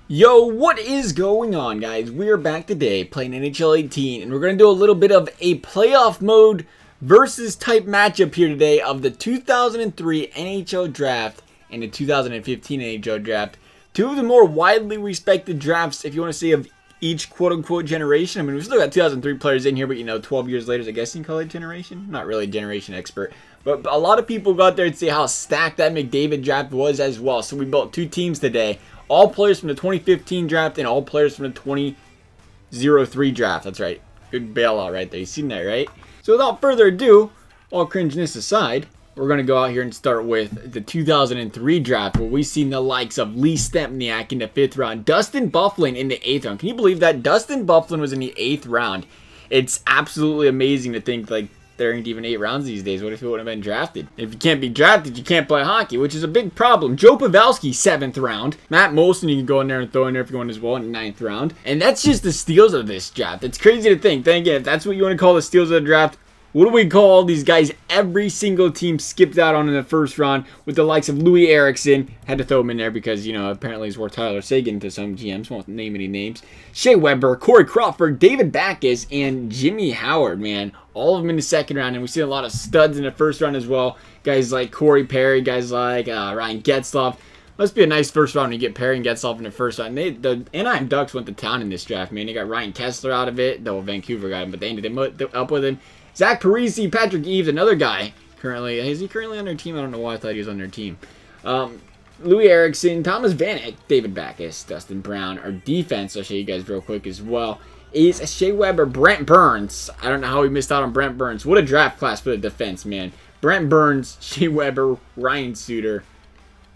Yo, what is going on, guys? We're back today playing NHL 18, and we're going to do a little bit of a playoff mode versus type matchup here today of the 2003 NHL Draft and the 2015 NHL Draft. Two of the more widely respected drafts, if you want to say, of each quote-unquote generation. I mean, we've still got 2003 players in here, but, you know, 12 years later, I guess you can call it generation. Not really a generation expert. But a lot of people go out there and say how stacked that McDavid draft was as well. So we built two teams today. All players from the 2015 draft and all players from the 2003 draft. That's right. Good bailout right there. You seen that, right? So without further ado, all cringeness aside, we're going to go out here and start with the 2003 draft, where we've seen the likes of Lee Stempniak in the 5th round, Dustin Byfuglien in the 8th round. Can you believe that? Dustin Byfuglien was in the 8th round. It's absolutely amazing to think, like, there ain't even 8 rounds these days. What if he wouldn't have been drafted? If you can't be drafted, you can't play hockey, which is a big problem. Joe Pavelski, 7th round. Matt Molson, you can go in there and throw in there if you want as well in the 9th round. And that's just the steals of this draft. It's crazy to think. Then again, if that's what you want to call the steals of the draft, what do we call all these guys every single team skipped out on in the 1st round, with the likes of Louis Eriksson? Had to throw him in there because, you know, apparently he's worth Tyler Seguin to some GMs. Won't name any names. Shea Weber, Corey Crawford, David Backes, and Jimmy Howard, man. All of them in the 2nd round, and we see a lot of studs in the 1st round as well. Guys like Corey Perry, guys like Ryan Getzlaf. Must be a nice 1st round when you get Perry and Getzlaf in the 1st round. The Anaheim Ducks went to town in this draft, man. They got Ryan Kessler out of it, though Vancouver got him, but they ended up with him. Zach Parise, Patrick Eves, another guy. Is he currently on their team? I don't know why I thought he was on their team. Louis Eriksson, Thomas Vanek, David Backes, Dustin Brown. Our defense, I'll show you guys real quick as well, is Shea Weber, Brent Burns. I don't know how we missed out on Brent Burns. What a draft class for the defense, man. Brent Burns, Shea Weber, Ryan Suter.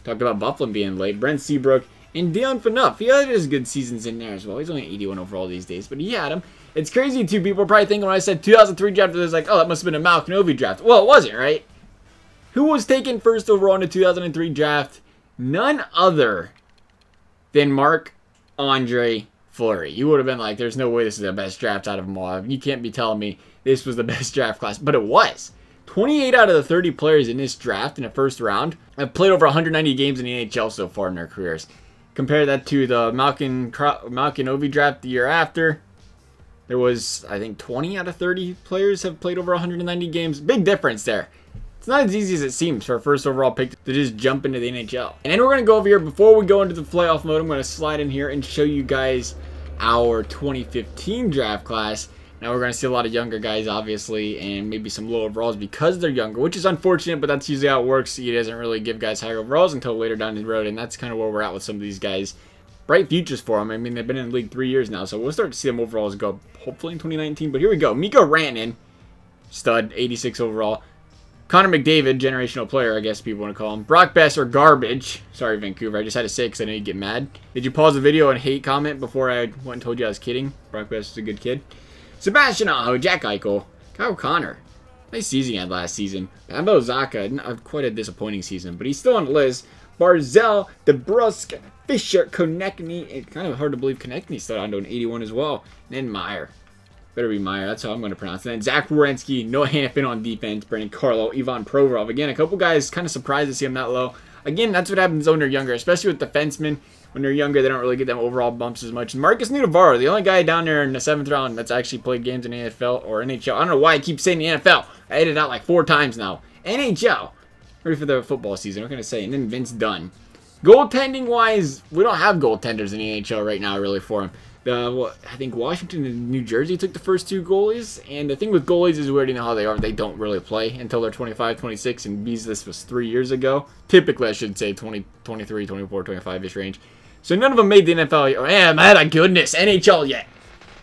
Talked about Byfuglien being late. Brent Seabrook, and Dion Phaneuf. He had his good seasons in there as well. He's only 81 overall these days, but he had him. It's crazy, too. People are probably thinking when I said 2003 draft, it was like, oh, that must have been a Mcdavid draft. Well, it wasn't, right? Who was taken 1st overall in the 2003 draft? None other than Marc-Andre Fleury. You would have been like, there's no way this is the best draft out of them all. You can't be telling me this was the best draft class. But it was. 28 out of the 30 players in this draft in the 1st round have played over 190 games in the NHL so far in their careers. Compare that to the Mcdavid draft the year after. There was, I think, 20 out of 30 players have played over 190 games. Big difference there. It's not as easy as it seems for a 1st overall pick to just jump into the NHL. And then we're going to go over here, before we go into the playoff mode, I'm going to slide in here and show you guys our 2015 draft class. Now we're going to see a lot of younger guys, obviously, and maybe some low overalls because they're younger, which is unfortunate, but that's usually how it works. He doesn't really give guys higher overalls until later down the road, and that's kind of where we're at with some of these guys. Bright futures for them. I mean, they've been in the league 3 years now, so we'll start to see them overalls go, hopefully in 2019. But here we go. Mikko Rantanen, stud, 86 overall. Connor McDavid, generational player, I guess people want to call him. Brock Besser, garbage. Sorry, Vancouver. I just had to say it because I know you'd get mad. Did you pause the video and hate comment before I went and told you I was kidding? Brock Besser's a good kid. Sebastian Aho, Jack Eichel, Kyle Connor. Nice season he had last season. Ambo Zaka, quite a disappointing season, but he's still on the list. Barzell, DeBrusk, Fisher, Konechny. It's kind of hard to believe Konechny's still on to an 81 as well. And then Meyer. Better be Meyer. That's how I'm going to pronounce it. And then Zach Werenski, Noah Hanifin on defense. Brandon Carlo, Ivan Provorov. Again, a couple guys kind of surprised to see him that low. Again, that's what happens when they're younger, especially with defensemen. When they're younger, they don't really get them overall bumps as much. And Marcus Nudavaro, the only guy down there in the 7th round that's actually played games in the NFL or NHL. I don't know why I keep saying the NFL. I edited it out like 4 times now. NHL. Ready for the football season. What can I say? And then Vince Dunn. Goaltending-wise, we don't have goaltenders in the NHL right now, really, for him. I think Washington and New Jersey took the first 2 goalies. And the thing with goalies is we already know how they are. They don't really play until they're 25, 26. And this was 3 years ago. Typically, I should say 20, 23, 24, 25-ish range. So none of them made the NFL. Oh, man, my goodness, NHL yet.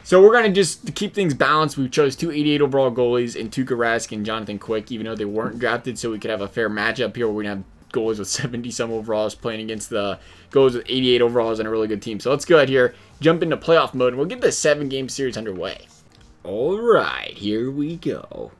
So we're going to just keep things balanced. We chose 2 88 overall goalies in Tuukka Rask and Jonathan Quick, even though they weren't drafted, so we could have a fair matchup here where we have goalies with 70-some overalls playing against the goalies with 88 overalls and a really good team. So let's go ahead here, jump into playoff mode, and we'll get the 7-game series underway. All right, here we go.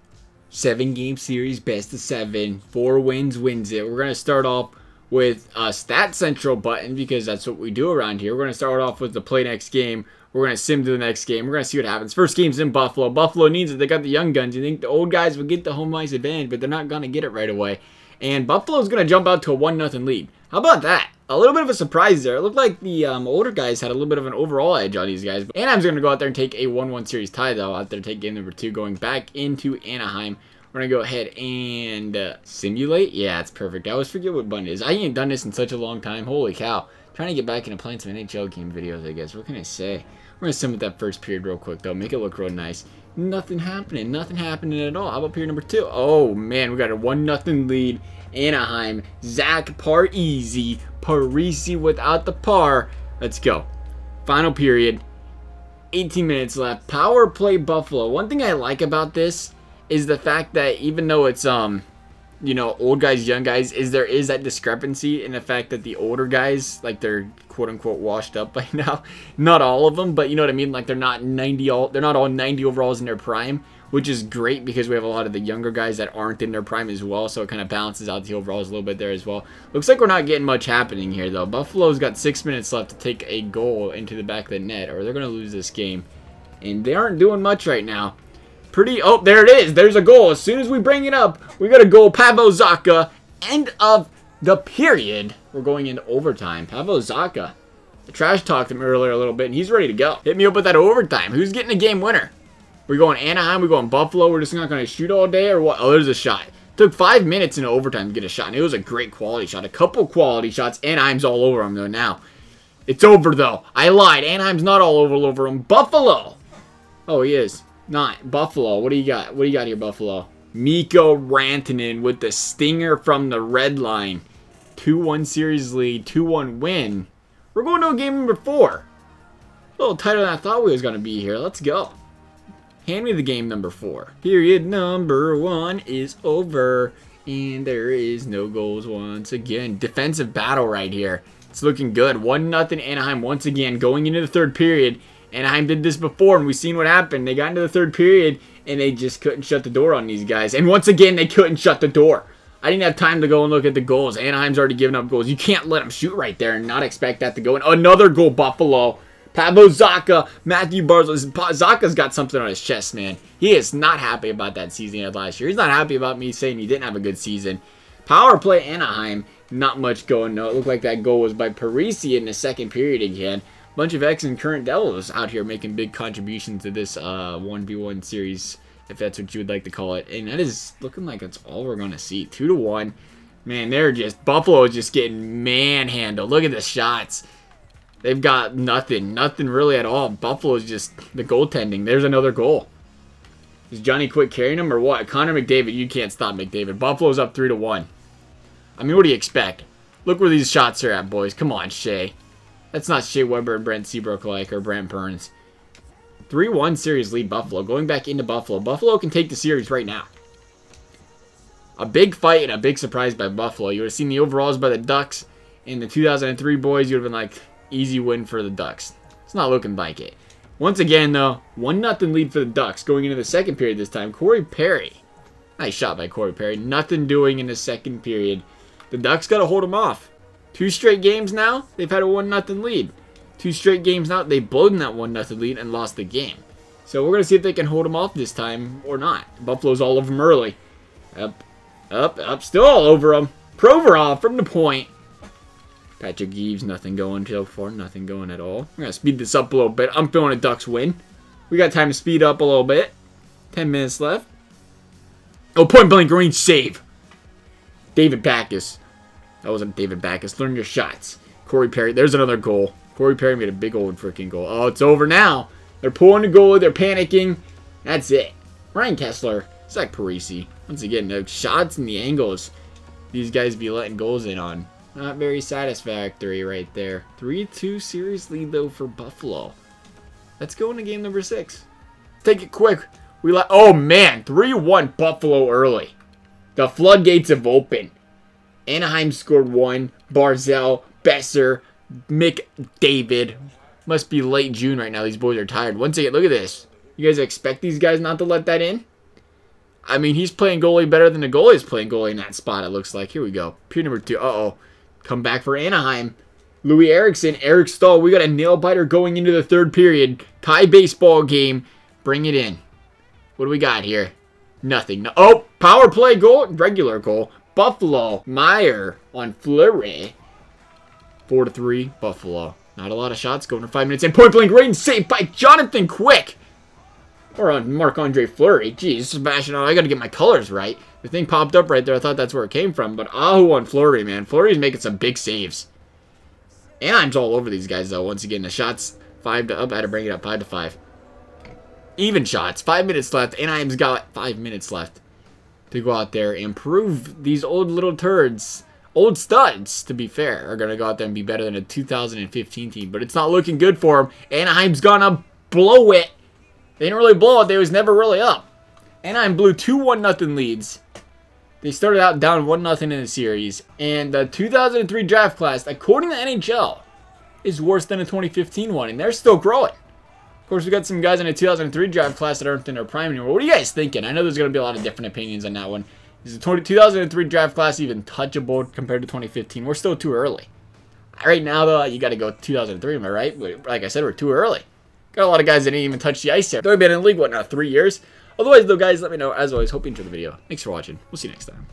7-game series, best of 7. 4 wins wins it. We're going to start off with a Stat Central button because that's what we do around here. We're going to start off with the play next game. We're going to sim to the next game. We're going to see what happens. First game's in Buffalo. Buffalo needs it. They got the young guns. You think the old guys will get the home ice advantage, but they're not going to get it right away. And Buffalo's going to jump out to a 1-0 lead. How about that? a little bit of a surprise there. It looked like the older guys had a little bit of an overall edge on these guys. Anaheim's going to go out there and take a 1-1 series tie, though. Out there to take game number 2, going back into Anaheim. We're going to go ahead and simulate. Yeah, it's perfect. I always forget what button it is. I ain't done this in such a long time. Holy cow. Trying to get back into playing some NHL game videos, I guess. What can I say? We're going to simulate that first period real quick, though. Make it look real nice. Nothing happening. Nothing happening at all. How about period number 2? Oh, man. We got a 1-0 lead. Anaheim. Zach Parisi without the par. Let's go. Final period. 18 minutes left. Power play Buffalo. One thing I like about this is the fact that even though it's you know, old guys, young guys, there is that discrepancy in the fact that the older guys, like, they're quote unquote washed up by now. Not all of them, but you know what I mean, like they're not all 90 overalls in their prime, which is great because we have a lot of the younger guys that aren't in their prime as well, so it kind of balances out the overalls a little bit there as well. Looks like we're not getting much happening here though. Buffalo's got 6 minutes left to take a goal into the back of the net, or they're going to lose this game, and they aren't doing much right now. Oh, there it is. There's a goal. As soon as we bring it up, we got a goal. Pavel Zacha. End of the period. We're going into overtime. Pavel Zacha. I trash talked him earlier a little bit, and he's ready to go. Hit me up with that overtime. Who's getting a game winner? We're going Anaheim. We're going Buffalo. We're just not going to shoot all day, or what? Oh, there's a shot. Took 5 minutes into overtime to get a shot, and it was a great quality shot. A couple quality shots. Anaheim's all over him, though, now. It's over, though. I lied. Anaheim's not all over him. Buffalo. Oh, he is. Not. Buffalo. What do you got? What do you got here, Buffalo? Mikko Rantanen with the stinger from the red line. 2-1 series lead. 2-1 win. We're going to game number 4. A little tighter than I thought we was going to be here. Let's go. Hand me the game number 4. Period number 1 is over. And there is no goals once again. Defensive battle right here. It's looking good. 1-0 Anaheim once again going into the third period. Anaheim did this before, and we've seen what happened. They got into the third period, and they just couldn't shut the door on these guys. And once again, they couldn't shut the door. I didn't have time to go and look at the goals. Anaheim's already given up goals. You can't let them shoot right there and not expect that to go in. Another goal, Buffalo. Pavel Zacha, Matthew Barzal. Zacha's got something on his chest, man. He is not happy about that season he had last year. He's not happy about me saying he didn't have a good season. Power play Anaheim, not much going. No, it looked like that goal was by Parisi in the second period again. Bunch of ex and current Devils out here making big contributions to this 1v1 series, if that's what you would like to call it. And that is looking like that's all we're going to see. 2-1. Man, Buffalo is just getting manhandled. Look at the shots. They've got nothing really at all. Buffalo's just the goaltending. There's another goal. Is Johnny Quick carrying him or what? Connor McDavid, you can't stop McDavid. Buffalo's up 3-1. I mean, what do you expect? Look where these shots are at, boys. Come on, Shea. That's not Shea Weber and Brent Seabrook like, or Brent Burns. 3-1 series lead Buffalo. Going back into Buffalo. Buffalo can take the series right now. A big fight and a big surprise by Buffalo. You would have seen the overalls by the Ducks. In the 2003 boys, you would have been like, easy win for the Ducks. It's not looking like it. Once again, though, 1-0 lead for the Ducks. Going into the second period this time. Corey Perry. Nice shot by Corey Perry. Nothing doing in the second period. The Ducks got to hold them off. 2 straight games now, they've had a 1-0 lead. 2 straight games now, they've blown that 1-0 lead and lost the game. So we're going to see if they can hold them off this time or not. Buffalo's all over them early. Up, still all over them. Provorov from the point. Patrick Eaves, nothing going so far, nothing going at all. We're going to speed this up a little bit. I'm feeling a Ducks win. We got time to speed up a little bit. 10 minutes left. Oh, point blank range save. David Backus. That wasn't David Backus. Learn your shots. Corey Perry. There's another goal. Corey Perry made a big old freaking goal. Oh, it's over now. They're pulling the goal. They're panicking. That's it. Ryan Kessler. Zach Parisi. Once again, the shots and the angles these guys be letting goals in on. Not very satisfactory right there. 3-2 series lead, though, for Buffalo. Let's go into game number 6. Take it quick. Oh, man. 3-1 Buffalo early. The floodgates have opened. Anaheim scored 1. Barzal, Besser, McDavid. Must be late June right now. These boys are tired. Once again, look at this. You guys expect these guys not to let that in? I mean, he's playing goalie better than the goalie is playing goalie in that spot, it looks like. Here we go. Period number 2. Uh-oh. Come back for Anaheim. Louis Eriksson, Eric Stahl. We got a nail-biter going into the third period. Tie baseball game. Bring it in. What do we got here? Nothing. No. Oh, power play goal. Regular goal. Buffalo. Meyer on Fleury. 4-3, Buffalo. Not a lot of shots going for 5 minutes. And point-blank range saved by Jonathan Quick. Or on Marc-Andre Fleury. Jeez, smashing out. I got to get my colors right. The thing popped up right there. I thought that's where it came from. But Aho on Fleury, man. Fleury's making some big saves. Anaheim's all over these guys, though. Once again, the shots 5 to up. I had to bring it up 5-5. Even shots. 5 minutes left. Anaheim's got 5 minutes left to go out there and prove these old little turds, old studs, to be fair, are going to go out there and be better than a 2015 team. But it's not looking good for them. Anaheim's going to blow it. They didn't really blow it. They was never really up. Anaheim blew 2-1-0 leads. They started out down 1-0 in the series. And the 2003 draft class, according to NHL, is worse than the 2015 one. And they're still growing. Of course, we got some guys in the 2003 draft class that aren't in their prime anymore. What are you guys thinking? I know there's going to be a lot of different opinions on that one. Is the 2003 draft class even touchable compared to 2015? We're still too early. Right now, though, you got to go 2003, am I right? Like I said, we're too early. Got a lot of guys that didn't even touch the ice there. They've only been in the league, what now, 3 years? Otherwise, though, guys, let me know. As always, hope you enjoyed the video. Thanks for watching. We'll see you next time.